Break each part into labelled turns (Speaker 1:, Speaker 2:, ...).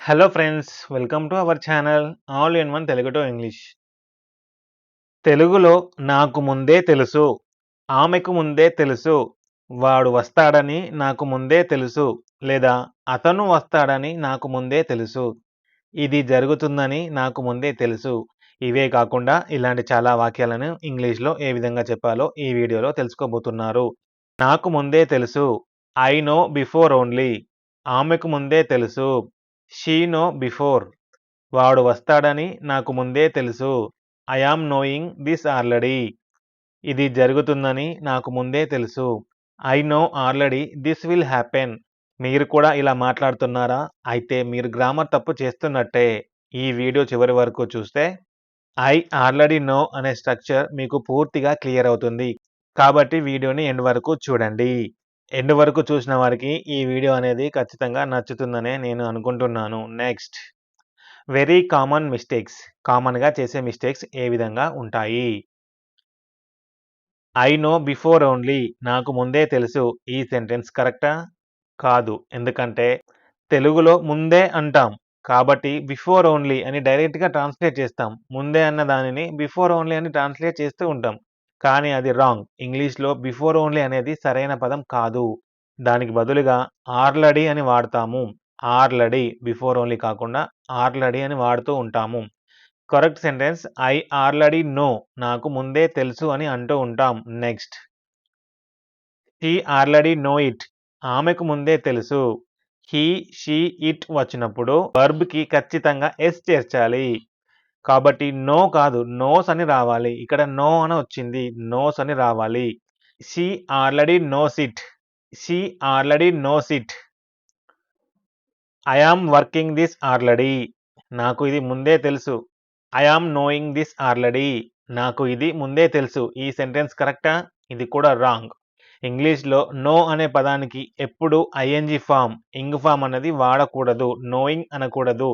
Speaker 1: Hello friends, welcome to our channel all in one Telugu to English. తెలుగులో నాకు ముందే తెలుసు, ఆమెకు ముందే తెలుసు, వాడు వస్తాడని నాకు ముందే తెలుసు, లేదా అతను వస్తాడని నాకు ముందే తెలుసు, ఇది జరుగుతుందని నాకు ముందే తెలుసు. ఇవే కాకుండా ఇలాంటి చాలా వాక్యాలను ఇంగ్లీష్లో ఏ విధంగా చెప్పాలో ఈ వీడియోలో తెలుసుకోబోతున్నారు. నాకు ముందే తెలుసు, ఐ నో బిఫోర్ ఓన్లీ. ఆమెకు ముందే తెలుసు, షీ నో బిఫోర్. వాడు వస్తాడని నాకు ముందే తెలుసు, I am knowing this already. ఇది జరుగుతుందని నాకు ముందే తెలుసు, I know already this will happen. మీరు కూడా ఇలా మాట్లాడుతున్నారా? అయితే మీరు గ్రామర్ తప్పు చేస్తున్నట్టే. ఈ వీడియో చివరి వరకు చూస్తే ఐ ఆల్రెడీ నో అనే స్ట్రక్చర్ మీకు పూర్తిగా క్లియర్ అవుతుంది. కాబట్టి వీడియోని ఎండ్ వరకు చూడండి. ఎండ్ వరకు చూసిన వారికి ఈ వీడియో అనేది ఖచ్చితంగా నచ్చుతుందనే నేను అనుకుంటున్నాను. Next, very common mistakes. కామన్‌గా చేసే మిస్టేక్స్ ఏ విధంగా ఉంటాయి? I know before only. నాకు ముందే తెలుసు. ఈ సెంటెన్స్ కరెక్టా? కాదు. ఎందుకంటే తెలుగులో ముందే అంటాం. కాబట్టి బిఫోర్ ఓన్లీ అని డైరెక్ట్‌గా ట్రాన్స్‌లేట్ చేస్తాం. ముందే అన్న దానిని బిఫోర్ ఓన్లీ అని ట్రాన్స్‌లేట్ చేస్తూ ఉంటాం. కానీ అది రాంగ్. ఇంగ్లీష్‌లో బిఫోర్ ఓన్లీ అనేది సరైన పదం కాదు. దానికి బదులుగా ఆల్రెడీ అని వాడతాము. ఆల్రెడీ బిఫోర్ ఓన్లీ కాకుండా ఆల్రెడీ అని వాడుతూ ఉంటాము. Correct sentence I already know. నాకు ముందే తెలుసు అని అంటూ ఉంటాం. Next, she already know it. ఆమెకు ముందే తెలుసు. హీ, షీ, ఇట్ వచ్చినప్పుడు వర్బ్‌కి ఖచ్చితంగా ఎస్ చేర్చాలి. కాబట్టి నో కాదు, నోస్ అని రావాలి. ఇక్కడ నో అని వచ్చింది. నోస్ అని రావాలి. She already knows it. She already knows it. I am working this already. నాకు ఇది ముందే తెలుసు. I am knowing this already. నాకు ఇది ముందే తెలుసు. ఈ సెంటెన్స్ కరెక్టా? ఇది కూడా రాంగ్. ఇంగ్లీష్‌లో నో అనే పదానికి ఎప్పుడు ఐఎన్‌జీ ఫార్మ్, ఇంగ్ ఫార్మ్ అనేది వాడకూడదు. నోయింగ్ అనకూడదు.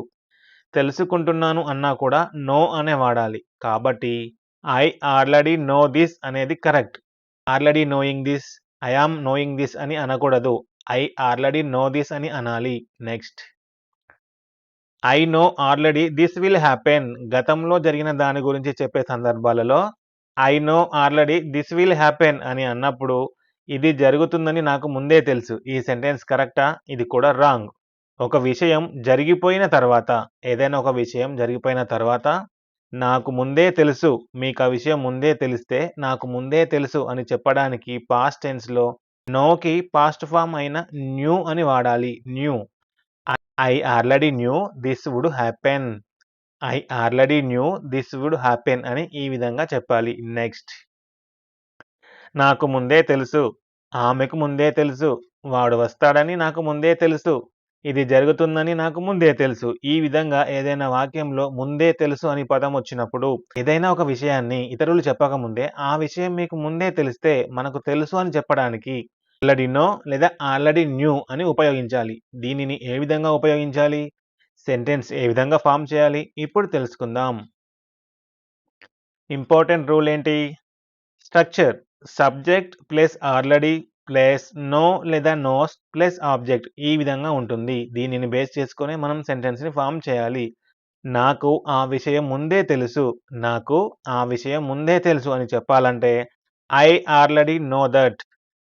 Speaker 1: తెలుసుకుంటున్నాను అన్నా కూడా నో అనే వాడాలి. కాబట్టి ఐ ఆల్రెడీ నో దిస్ అనేది correct. Already knowing this, I am knowing this అని అనకూడదు. ఐ ఆల్రెడీ నో దిస్ అని అనాలి. Next, I know already this will happen. గతంలో జరిగిన దాని గురించి చెప్పే సందర్భాలలో I know already this will happen అని అన్నప్పుడు ఇది జరుగుతుందని నాకు ముందే తెలుసు. ఈ సెంటెన్స్ కరెక్టా? ఇది కూడా రాంగ్. ఒక విషయం జరిగిపోయిన తర్వాత, ఏదైనా ఒక విషయం జరిగిపోయిన తర్వాత నాకు ముందే తెలుసు, మీకు ఆ విషయం ముందే తెలిస్తే నాకు ముందే తెలుసు అని చెప్పడానికి పాస్ట్ టెన్స్‌లో నోకి పాస్ట్ ఫార్మ్ అయిన న్యూ అని వాడాలి. Knew. I already knew this would happen. I already knew this would happen అని ఈ విధంగా చెప్పాలి. నెక్స్ట్, నాకు ముందే తెలుసు, ఆమెకు ముందే తెలుసు, వాడు వస్తాడని నాకు ముందే తెలుసు, ఇది జరుగుతుందని నాకు ముందే తెలుసు. ఈ విధంగా ఏదైనా వాక్యంలో ముందే తెలుసు అని పదం వచ్చినప్పుడు ఏదైనా ఒక విషయాన్ని ఇతరులు చెప్పకముందే ఆ విషయం మీకు ముందే తెలిస్తే మనకు తెలుసు అని చెప్పడానికి ఆల్రెడీ నో లేదా ఆల్రెడీ న్యూ అని ఉపయోగించాలి. దీనిని ఏ విధంగా ఉపయోగించాలి? సెంటెన్స్ ఏ విధంగా ఫార్మ్ చేయాలి? ఇప్పుడు తెలుసుకుందాం. ఇంపార్టెంట్ రూల్ ఏంటి? Structure subject plus already plus know లేదా నోస్ ప్లస్ ఆబ్జెక్ట్ ఈ విధంగా ఉంటుంది. దీనిని బేస్ చేసుకొని మనం సెంటెన్స్‌ని ఫార్మ్ చేయాలి. నాకు ఆ విషయం ముందే తెలుసు. నాకు ఆ విషయం ముందే తెలుసు అని చెప్పాలంటే ఐ ఆల్రెడీ నో దట్.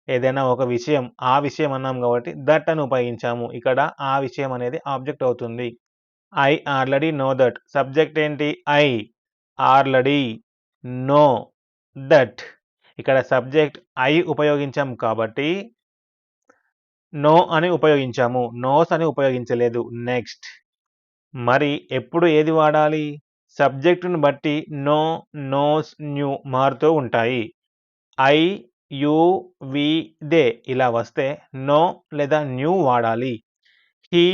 Speaker 1: ఏదైనా ఒక విషయం, ఆ విషయం అన్నాం కాబట్టి దట్ అని ఉపయోగించాము. ఇక్కడ ఆ విషయం అనేది ఆబ్జెక్ట్ అవుతుంది. I already know that. Subject ఏంటి? ఐ. ఆల్రెడీ. నో. దట్. ఇక్కడ సబ్జెక్ట్ ఐ ఉపయోగించాం కాబట్టి నో అని ఉపయోగించాము. నోస్ అని ఉపయోగించలేదు. నెక్స్ట్, మరి ఎప్పుడు ఏది వాడాలి? సబ్జెక్ట్‌ని బట్టి నో, నోస్, న్యూ మారుతూ ఉంటాయి. ఐ, యూ, వి, దే ఇలా వస్తే నో లేదా న్యూ వాడాలి. హీ,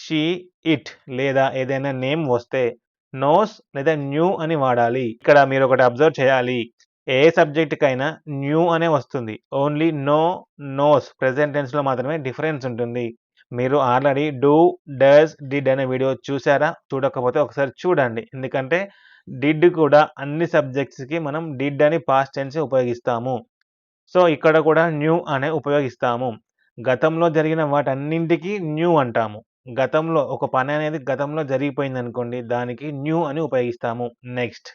Speaker 1: షీ, ఇట్ లేదా ఏదైనా నేమ్ వస్తే నోస్ లేదా న్యూ అని వాడాలి. ఇక్కడ మీరొకటి అబ్జర్వ్ చేయాలి. ఏ సబ్జెక్ట్‌కైనా న్యూ అనే వస్తుంది. ఓన్లీ నో, నోస్ ప్రెజెంట్ టెన్స్‌లో మాత్రమే డిఫరెన్స్ ఉంటుంది. మీరు ఆల్రెడీ డూ, డస్, డిడ్ అనే వీడియో చూసారా? చూడకపోతే ఒకసారి చూడండి. ఎందుకంటే డిడ్ కూడా అన్ని సబ్జెక్ట్స్‌కి మనం డిడ్ అని పాస్ట్ టెన్సే ఉపయోగిస్తాము. సో, ఇక్కడ కూడా న్యూ అనే ఉపయోగిస్తాము. గతంలో జరిగిన వాటన్నింటికి న్యూ అంటాము. గతంలో ఒక పని అనేది గతంలో జరిగిపోయిందనుకోండి. దానికి న్యూ అని ఉపయోగిస్తాము. నెక్స్ట్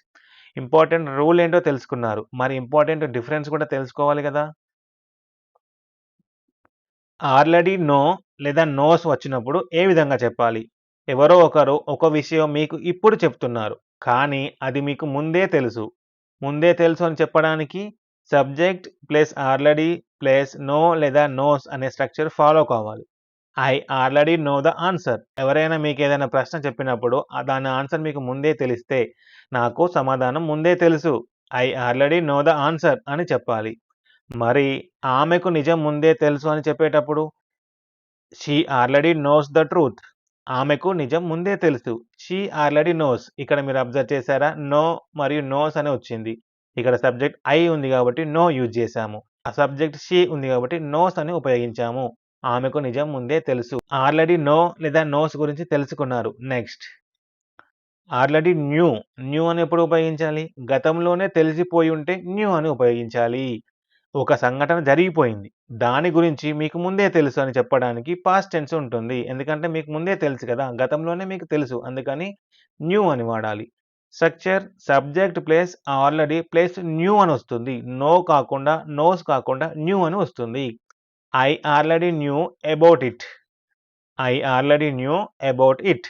Speaker 1: ఇంపార్టెంట్ రూల్ ఏంటో తెలుసుకున్నారు. మరి ఇంపార్టెంట్ డిఫరెన్స్ కూడా తెలుసుకోవాలి గదా! ఆల్రెడీ నో లేదా నోస్ వచ్చినప్పుడు ఏ విధంగా చెప్పాలి? ఎవరో ఒకరు ఒక విషయం మీకు ఇప్పుడు చెప్తున్నారు. కానీ అది మీకు ముందే తెలుసు. ముందే తెలుసు అని చెప్పడానికి subject plus already plus know లేదా నోస్ అనే స్ట్రక్చర్ ఫాలో కావాలి. I already know the answer. ఎవరైనా మీకేదైనా ప్రశ్న చెప్పినప్పుడు దాని ఆన్సర్ మీకు ముందే తెలిస్తే, నాకు సమాధానం ముందే తెలుసు. I already know the answer అని చెప్పాలి. మరి ఆమెకు నిజం ముందే తెలుసు అని చెప్పేటప్పుడు she already knows the truth. ఆమెకు నిజం ముందే తెలుసు. She already nose. ఇక్కడ మీరు అబ్జర్వ్ చేశారా? నో మరియు నోస్ అని వచ్చింది. ఇక్కడ సబ్జెక్ట్ ఐ ఉంది కాబట్టి నో యూజ్ చేశాము. ఆ సబ్జెక్ట్ షీ ఉంది కాబట్టి నోస్ అని ఉపయోగించాము. ఆమెకు నిజం ముందే తెలుసు. ఆల్రెడీ నో లేదా నోస్ గురించి తెలుసుకున్నారు. Next already knew. న్యూ అని ఎప్పుడు ఉపయోగించాలి? గతంలోనే తెలిసిపోయి ఉంటే న్యూ అని ఉపయోగించాలి. ఒక సంఘటన జరిగిపోయింది. దాని గురించి మీకు ముందే తెలుసు అని చెప్పడానికి పాస్ట్ టెన్స్ ఉంటుంది. ఎందుకంటే మీకు ముందే తెలుసు కదా! గతంలోనే మీకు తెలుసు. అందుకని న్యూ అని వాడాలి. Structure subject plus already plus new అని వస్తుంది. నో కాకుండా, నోస్ కాకుండా న్యూ అని వస్తుంది. I already knew about it. I already knew about it.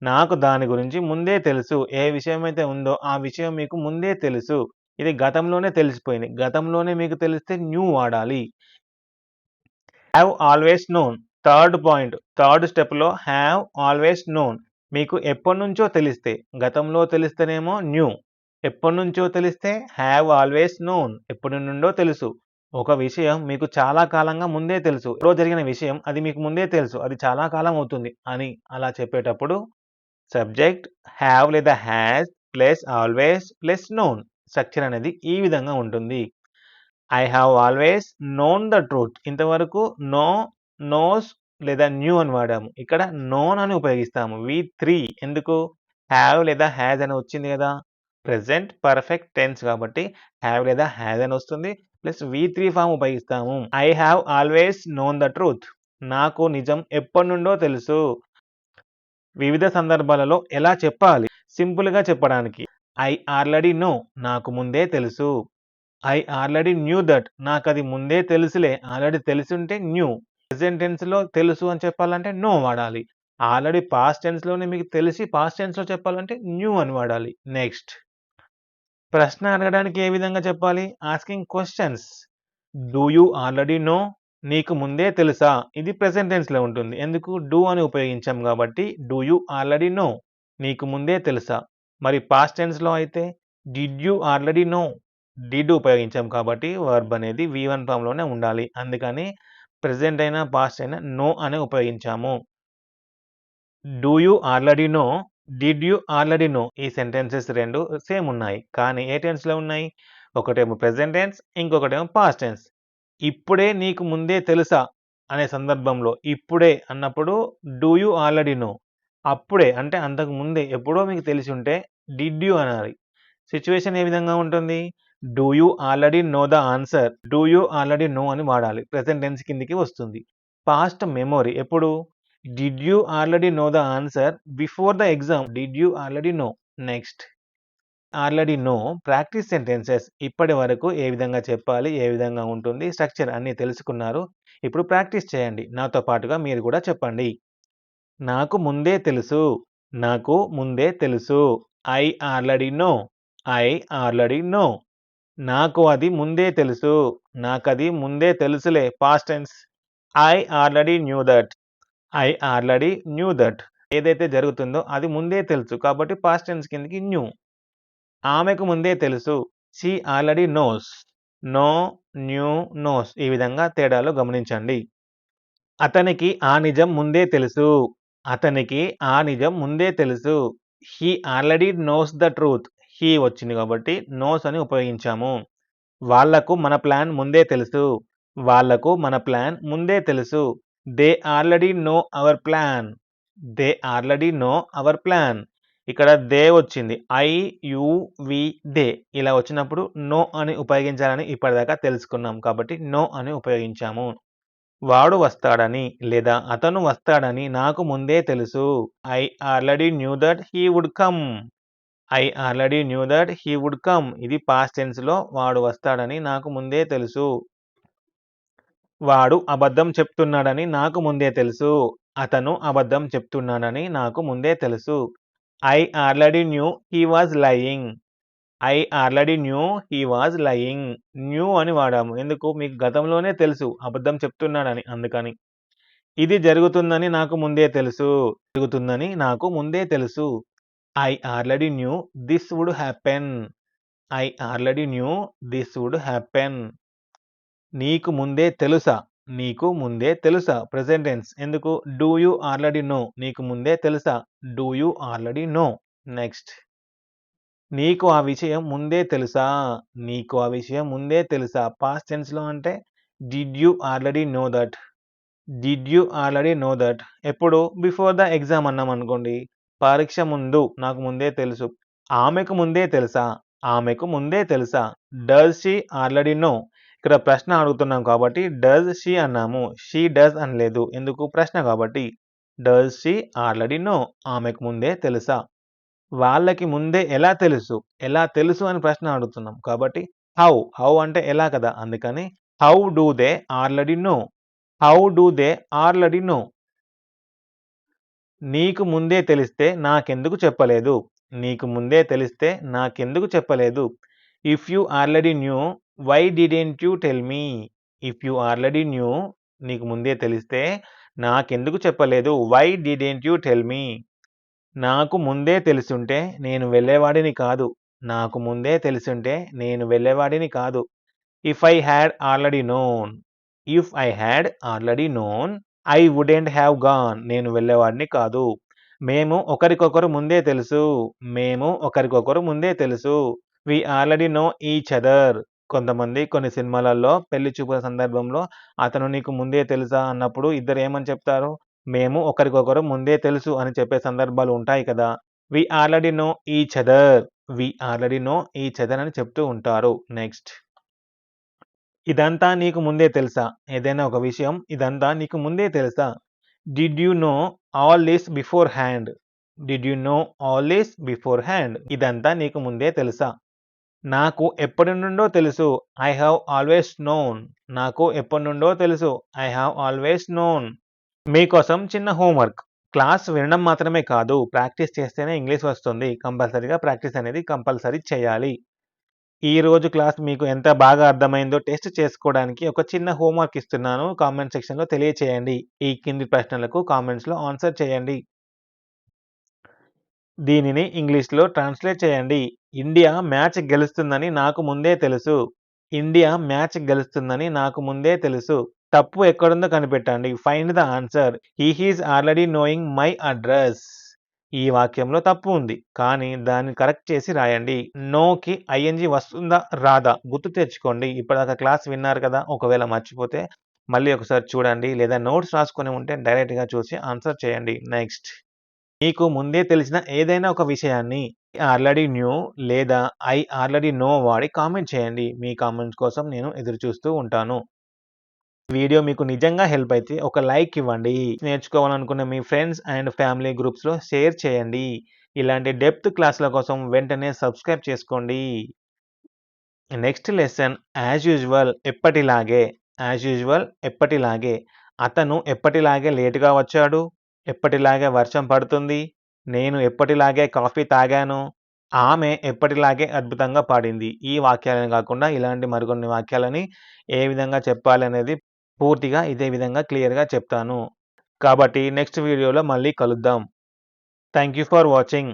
Speaker 1: నాకు దాని గురించి ముందే తెలుసు. ఏ విషయమైతే ఉందో ఆ విషయం మీకు ముందే తెలుసు. ఇది గతంలోనే తెలిసిపోయింది. గతంలోనే మీకు తెలిస్తే న్యూ వాడాలి. Have always known. Third point. Third స్టెప్‌లో హ్యావ్ ఆల్వేస్ నోన్. మీకు ఎప్పటినుంచో తెలిస్తే, గతంలో తెలిస్తేనేమో న్యూ. ఎప్పటినుంచో తెలిస్తే హ్యావ్ ఆల్వేస్ నోన్. ఎప్పటి నుండో తెలుసు. ఒక విషయం మీకు చాలా కాలంగా ముందే తెలుసు. ఎప్పుడో జరిగిన విషయం అది మీకు ముందే తెలుసు. అది చాలా కాలం అవుతుంది అని అలా చెప్పేటప్పుడు సబ్జెక్ట్ హ్యావ్ లేదా has plus always plus known. Structure అనేది ఈ విధంగా ఉంటుంది. I have always known the truth. ఇంతవరకు నో, నోస్ లేదా న్యూ అని వాడాము. ఇక్కడ నోన్ అని ఉపయోగిస్తాము. వి3 ఎందుకు? హ్యావ్ లేదా హ్యాజ్ అని వచ్చింది గదా! ప్రెజెంట్ పర్ఫెక్ట్ టెన్స్ కాబట్టి హ్యావ్ లేదా హ్యాజ్ అని వస్తుంది. ప్లస్ వి3 ఫార్మ్ ఉపయోగిస్తాము. I have always known the truth. నాకు నిజం ఎప్పటినుండో తెలుసు. వివిధ సందర్భాలలో ఎలా చెప్పాలి? సింపుల్‌గా చెప్పడానికి ఐ ఆల్రెడీ నో. నాకు ముందే తెలుసు. I already knew that. నాకది ముందే తెలుసులే. ఆల్రెడీ తెలిసుంటే న్యూ. ప్రెజెంట్ టెన్స్‌లో తెలుసు అని చెప్పాలంటే నో వాడాలి. ఆల్రెడీ పాస్ట్ టెన్స్‌లోనే మీకు తెలిసి పాస్ట్ టెన్స్‌లో చెప్పాలంటే న్యూ అని వాడాలి. నెక్స్ట్ ప్రశ్న అడగడానికి ఏ విధంగా చెప్పాలి? Asking questions. Do you already know? నీకు ముందే తెలుసా? ఇది ప్రెజెంట్ టెన్స్‌లో ఉంటుంది. ఎందుకు? డూ అని ఉపయోగించాం కాబట్టి డూ యూ ఆల్రెడీ నో? నీకు ముందే తెలుసా? మరి పాస్ట్ టెన్స్‌లో అయితే did you already know? Did ఉపయోగించాం కాబట్టి వర్బ్ అనేది వి1 ఫామ్‌లోనే ఉండాలి. అందుకని ప్రెజెంట్ అయినా, పాస్ట్ అయినా నో అనే ఉపయోగించాము. Do you already know? Did you already know? ఈ సెంటెన్సెస్ 2 సేమ్ ఉన్నాయి. కానీ ఏ టెన్స్‌లో ఉన్నాయి? ఒకటేమో ప్రెజెంట్ టెన్స్, ఇంకొకటేమో పాస్ట్ టెన్స్. ఇప్పుడే నీకు ముందే తెలుసా? అనే సందర్భంలో ఇప్పుడే అన్నప్పుడు డూ యూ ఆల్రెడీ నో? అప్పుడే అంటే అంతకు ముందే ఎప్పుడో మీకు తెలిసుంటే డిడ్ యూ అనాలి. సిట్యుయేషన్ ఏ విధంగా ఉంటుంది? Do you already know the answer? Do you already know అని వాడాలి. ప్రెజెంట్ టెన్స్ కిందకి వస్తుంది. పాస్ట్ మెమొరీ ఎప్పుడు? Did you already know the answer before the exam? Did you already know? Next already know practice sentences. ఇప్పటి వరకు ఏ విధంగా చెప్పాలి? ఏ విధంగా ఉంటుంది? స్ట్రక్చర్ అన్నీ తెలుసుకున్నారు. ఇప్పుడు ప్రాక్టీస్ చేయండి. నాతో పాటుగా మీరు కూడా చెప్పండి. నాకు ముందే తెలుసు. నాకు ముందే తెలుసు. I already know. I already know. నాకు అది ముందే తెలుసు. నాకది ముందే తెలుసులే. Past tense. I already knew that. I already knew that. ఏదైతే జరుగుతుందో అది ముందే తెలుసు. కాబట్టి పాస్ట్ టెన్స్ కిందకి న్యూ. ఆమెకు ముందే తెలుసు. She already knows. Know, knew, knows. ఈ విధంగా తేడాలు గమనించండి. అతనికి ఆ నిజం ముందే తెలుసు. అతనికి ఆ నిజం ముందే తెలుసు. He already knows the truth. He వచ్చింది కాబట్టి నోస్ అని ఉపయోగించాము. వాళ్లకు మన ప్లాన్ ముందే తెలుసు. వాళ్లకు మన ప్లాన్ ముందే తెలుసు. They already know our plan. They already know our plan. ఇక్కడ దే వచ్చింది. ఐ, యు, వి, దే ఇలా వచ్చినప్పుడు నో అని ఉపయోగించాలని ఇప్పటిదాకా తెలుసుకున్నాం. కాబట్టి నో అని ఉపయోగించాము. వాడు వస్తాడని లేదా అతను వస్తాడని నాకు ముందే తెలుసు. I already knew that he would come. I already knew that he would come. ఇది పాస్ట్ టెన్స్‌లో వాడు వస్తాడని నాకు ముందే తెలుసు. వాడు అబద్ధం చెప్తున్నాడని నాకు ముందే తెలుసు. అతను అబద్ధం చెప్తున్నాడని నాకు ముందే తెలుసు. I already new he was lying. I already new he was lying. New అని వాడాము. ఎందుకు? మీకు గతంలోనే తెలుసు అబద్ధం చెప్తున్నాడని అందుకని. ఇది జరుగుతుందని నాకు ముందే తెలుసు. జరుగుతుందని నాకు ముందే తెలుసు. I already knew this would happen. I already knew this would happen. నీకు ముందే తెలుసా? నీకు ముందే తెలుసా? Present tense. ఎందుకు? Do you already know? నీకు ముందే తెలుసా? Do you already know? Next. నీకు ఆ విషయం ముందే తెలుసా? నీకు ఆ విషయం ముందే తెలుసా? పాస్ట్ టెన్స్‌లో అంటే did you already know that? Did you already know that? ఎప్పుడు? బిఫోర్ ద ఎగ్జామ్ అన్నామనుకోండి. పరీక్ష ముందు నాకు ముందే తెలుసు. ఆమెకు ముందే తెలుసా? ఆమెకు ముందే తెలుసా? Does she already know? ఇక్కడ ప్రశ్న అడుగుతున్నాం కాబట్టి డస్ షీ అన్నాము. షీ డస్ అనలేదు. ఎందుకు? ప్రశ్న కాబట్టి. Does she already know? ఆమెకు ముందే తెలుసా? వాళ్ళకి ముందే ఎలా తెలుసు? ఎలా తెలుసు అని ప్రశ్న అడుగుతున్నాం. కాబట్టి హౌ? హౌ అంటే ఎలా కదా! అందుకని how do they already know? How do they already know? నీకు ముందే తెలిస్తే నాకెందుకు చెప్పలేదు? నీకు ముందే తెలిస్తే నాకెందుకు చెప్పలేదు? If you already knew why didn't you tell me? If you already knew నీకు ముందే తెలిస్తే నాకెందుకు చెప్పలేదు? Why didn't you tell me? నాకు ముందే తెలిసుంటే నేను వెళ్ళేవాడిని కాదు. నాకు ముందే తెలిసుంటే నేను వెళ్ళేవాడిని కాదు. If I had already known. If I had already known I wouldn't have gone. నేను వెళ్ళేవాడిని కాదు. మేము ఒకరికొకరు ముందే తెలుసు. మేము ఒకరికొకరు ముందే తెలుసు. We already know each other. కొంతమంది కొన్ని సినిమాలలో పెళ్లి చూపుల సందర్భంలో అతను నీకు ముందే తెలుసా అన్నప్పుడు ఇద్దరు ఏమని చెప్తారు? మేము ఒకరికొకరు ముందే తెలుసు అని చెప్పే సందర్భాలు ఉంటాయి కదా! We already know each other. We already know each other అని చెప్తూ ఉంటారు. నెక్స్ట్. ఇదంతా నీకు ముందే తెలుసా? ఏదైనా ఒక విషయం ఇదంతా నీకు ముందే తెలుసా? Did you know all this before hand? Did you know all this before hand? ఇదంతా నీకు ముందే తెలుసా? నాకు ఎప్పటి నుండో తెలుసు. I have always known. నాకు ఎప్పటినుండో తెలుసు. I have always known. మీకోసం చిన్న హోంవర్క్. క్లాస్ వినడం మాత్రమే కాదు, ప్రాక్టీస్ చేస్తేనే ఇంగ్లీష్ వస్తుంది. కంపల్సరీగా ప్రాక్టీస్ అనేది కంపల్సరీ చేయాలి. ఈరోజు క్లాస్ మీకు ఎంత బాగా అర్థమైందో టెస్ట్ చేసుకోవడానికి ఒక చిన్న హోంవర్క్ ఇస్తున్నాను. కామెంట్ సెక్షన్‌లో తెలియచేయండి. ఈ కింది ప్రశ్నలకు కామెంట్స్‌లో ఆన్సర్ చేయండి. దీనిని ఇంగ్లీష్‌లో ట్రాన్స్‌లేట్ చేయండి. ఇండియా మ్యాచ్ గెలుస్తుందని నాకు ముందే తెలుసు. ఇండియా మ్యాచ్ గెలుస్తుందని నాకు ముందే తెలుసు. తప్పు ఎక్కడుందో కనిపెట్టండి. Find the answer. He is already knowing my address. ఈ వాక్యంలో తప్పు ఉంది. కానీ దాన్ని కరెక్ట్ చేసి రాయండి. నోకి ఐఎన్‌జీ వస్తుందా? రాదా? గుర్తు తెచ్చుకోండి. ఇప్పటిదాకా క్లాస్ విన్నారు కదా! ఒకవేళ మర్చిపోతే మళ్ళీ ఒకసారి చూడండి. లేదా నోట్స్ రాసుకొని ఉంటే డైరెక్ట్‌గా చూసి ఆన్సర్ చేయండి. నెక్స్ట్. మీకు ముందే తెలిసిన ఏదైనా ఒక విషయాన్ని ఆల్రెడీ న్యూ లేదా ఐ ఆల్రెడీ నో వాడి కామెంట్ చేయండి. మీ కామెంట్స్ కోసం నేను ఎదురు చూస్తూ ఉంటాను. వీడియో మీకు నిజంగా హెల్ప్ అయితే ఒక లైక్ ఇవ్వండి. నేర్చుకోవాలనుకున్న మీ ఫ్రెండ్స్ అండ్ ఫ్యామిలీ గ్రూప్స్‌లో షేర్ చేయండి. ఇలాంటి డెప్త్ క్లాస్‌ల కోసం వెంటనే సబ్స్క్రైబ్ చేసుకోండి. నెక్స్ట్ లెసన్ యాజ్ యూజువల్ ఎప్పటిలాగే. అతను ఎప్పటిలాగే లేట్‌గా వచ్చాడు. ఎప్పటిలాగే వర్షం పడుతుంది. నేను ఎప్పటిలాగే కాఫీ తాగాను. ఆమె ఎప్పటిలాగే అద్భుతంగా పాడింది. ఈ వాక్యాలనే కాకుండా ఇలాంటి మరికొన్ని వాక్యాలని ఏ విధంగా చెప్పాలనేది పూర్తిగా ఇదే విధంగా క్లియర్‌గా చెప్తాను. కాబట్టి నెక్స్ట్ వీడియోలో మళ్ళీ కలుద్దాం. Thank you for watching.